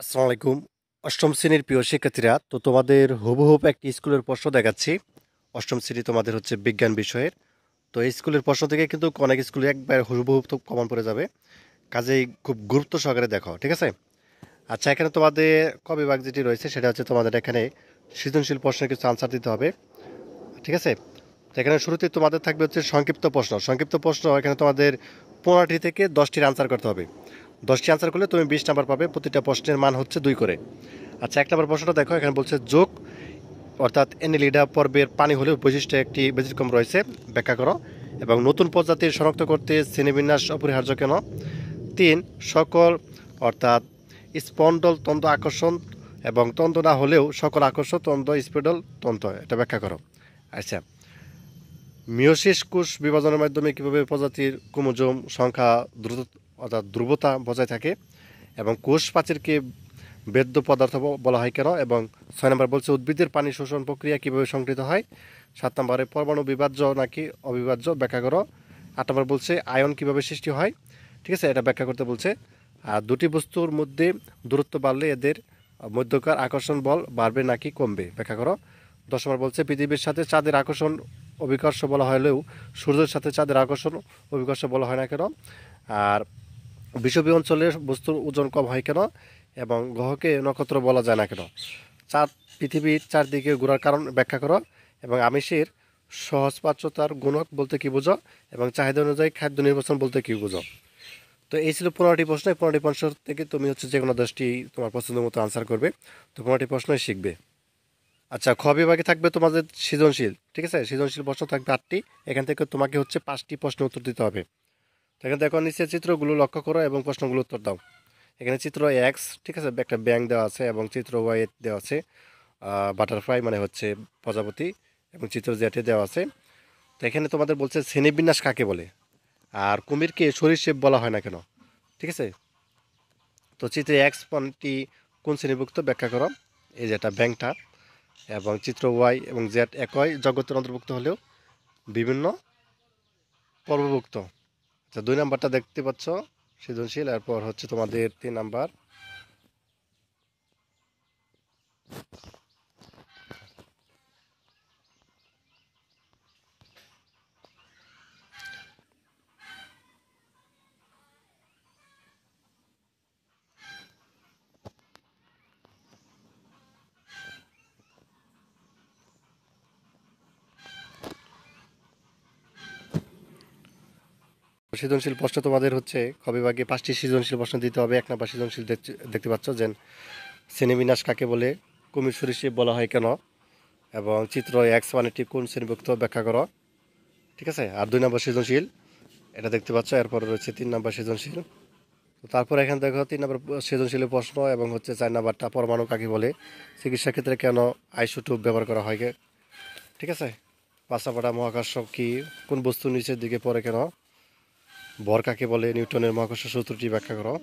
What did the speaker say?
আসসালামু আলাইকুম। অষ্টম শ্রেণীর প্রিয় শিক্ষার্থীরা, তো তোমাদের হুবহুব একটি স্কুলের প্রশ্ন দেখাচ্ছি। অষ্টম শ্রেণী তোমাদের হচ্ছে বিজ্ঞান বিষয়ের। তো এই স্কুলের প্রশ্ন থেকে কিন্তু অনেক স্কুলে একবার হুবহুব তো কমন পড়ে যাবে। কাজেই খুব গুরুত্ব সহকারে দেখো, ঠিক আছে? আচ্ছা, এখানে তোমাদের ক বিভাগ যেটি রয়েছে সেটা হচ্ছে তোমাদের এখানে সৃজনশীল প্রশ্নের কিছু আনসার দিতে হবে, ঠিক আছে? তো এখানে শুরুতে তোমাদের থাকবে হচ্ছে সংক্ষিপ্ত প্রশ্ন। সংক্ষিপ্ত প্রশ্ন এখানে তোমাদের 15টি থেকে 10টির আনসার করতে হবে। 10টি আনসার করলে তুমি 20 নাম্বার পাবে। প্রতিটা প্রশ্নের মান হচ্ছে 2 করে। আচ্ছা, 1 নম্বর প্রশ্নটা দেখো, এখানে বলছে যোগ অর্থাৎ এনিলিডা পর্বের পানি হলেও বৈশিষ্ট্যে একটি ব্যতিক্রম রয়েছে, ব্যাখ্যা করো। এবং নতুন প্রজাতির শনাক্ত করতে শ্রেণীবিন্যাস অপরিহার্য কেন? 3, সকল অর্থাৎ স্পন্ডল তন্ত্র আকর্ষণ এবং তন্ত্র না হলেও সকল আকর্ষণ তন্ত্র স্পেডল তন্ত্র, এটা ব্যাখ্যা করো। আচ্ছা, মিওসিস কোষ বিভাজনের মাধ্যমে কীভাবে প্রজাতির ক্রোমোজোম সংখ্যা দ্রুত অর্থাৎ ধ্রুবতা বজায় থাকে এবং কোষ প্রাচীরকে বেদ্য পদার্থ বলা হয় কেন? এবং 6 নম্বর বলছে উদ্ভিদের পানি শোষণ প্রক্রিয়া কীভাবে সংঘটিত হয়? 7 নম্বরে পরমাণু বিভাজ্য নাকি অবিভাজ্য, ব্যাখ্যা করো। 8 নম্বর বলছে আয়ন কীভাবে সৃষ্টি হয়, ঠিক আছে, এটা ব্যাখ্যা করতে বলছে। আর দুটি বস্তুর মধ্যে দূরত্ব বাড়লে এদের মধ্যকার আকর্ষণ বল বাড়বে নাকি কমবে, ব্যাখ্যা করো। 10 নম্বর বলছে পৃথিবীর সাথে চাঁদের আকর্ষণ অভিকর্ষ বলা হলেও সূর্যের সাথে চাঁদের আকর্ষণ অভিকর্ষ বলা হয় না কেন? আর বিষুবীয় অঞ্চলের বস্তুর ওজন কম হয় কেন? এবং গ্রহকে নক্ষত্র বলা যায় না কেন? চাঁদ পৃথিবীর চারদিকে ঘোরার কারণ ব্যাখ্যা করো। এবং আমিষের সহজপাচ্যতার গুণক বলতে কি বোঝো? এবং চাহিদা অনুযায়ী খাদ্য নির্বাচন বলতে কি বোঝো? তো এই ছিল 15টি প্রশ্ন। এই 15টি প্রশ্ন থেকে তুমি হচ্ছে যে কোনো 10টি তোমার পছন্দ মতো আনসার করবে। তো 15টি প্রশ্নই শিখবে। আচ্ছা, খ বিভাগে থাকবে তোমাদের সৃজনশীল, ঠিক আছে? সৃজনশীল প্রশ্ন থাকবে 8টি। এখান থেকে তোমাকে হচ্ছে 5টি প্রশ্ন উত্তর দিতে হবে। তো এখানে দেখো, নিচের চিত্রগুলো লক্ষ্য করো এবং প্রশ্নগুলো উত্তর দাও। এখানে চিত্র এক্স, ঠিক আছে, একটা ব্যাঙ দেওয়া আছে এবং চিত্র ওয়াই দেওয়া আছে বাটারফ্লাই মানে হচ্ছে প্রজাপতি, এবং চিত্র জেটে দেওয়া আছে। তো এখানে তোমাদের বলছে শ্রেণীবিন্যাস কাকে বলে, আর কুমিরকে সরীসৃপ বলা হয় না কেন, ঠিক আছে? তো চিত্রে এক্স পয়েন্টটি কোন শ্রেণীভুক্ত, ব্যাখ্যা করো। এই যেটা ব্যাংকটা। এবং চিত্র ওয়াই এবং জেড একই জগতের অন্তর্ভুক্ত হলেও বিভিন্ন পর্বভুক্ত। আচ্ছা, 2 নাম্বারটা দেখতে পাচ্ছ সৃজনশীল। এরপর হচ্ছে তোমাদের 3 নাম্বার। সৃজনশীল প্রশ্ন তোমাদের হচ্ছে খ বিভাগে 5টি সৃজনশীল প্রশ্ন দিতে হবে। 1 নাম্বার সৃজনশীল দেখতে পাচ্ছ যে শ্রেণীবিন্যাস কাকে বলে, কুমির সরীসৃপ বলা হয় কেন, এবং চিত্র এক্স ওয়ানটি কোন শ্রেণীভুক্ত, ব্যাখ্যা করো, ঠিক আছে? আর 2 নম্বর সৃজনশীল এটা দেখতে পাচ্ছ। এরপরে রয়েছে 3 নম্বর সৃজনশীল। তো তারপর এখানে দেখো 3 নম্বর সৃজনশীলের প্রশ্ন এবং হচ্ছে 4 নাম্বারটা পরমাণু কাকে বলে, চিকিৎসা ক্ষেত্রে কেন আইসোটোপ ব্যবহার করা হয়, ঠিক আছে? 5 নাম্বারটা মহাকর্ষ কি, কোন বস্তু নিচের দিকে পড়ে কেন, ভর কাকে বলে, নিউটনের মহাকর্ষ সূত্রটি ব্যাখ্যা করো।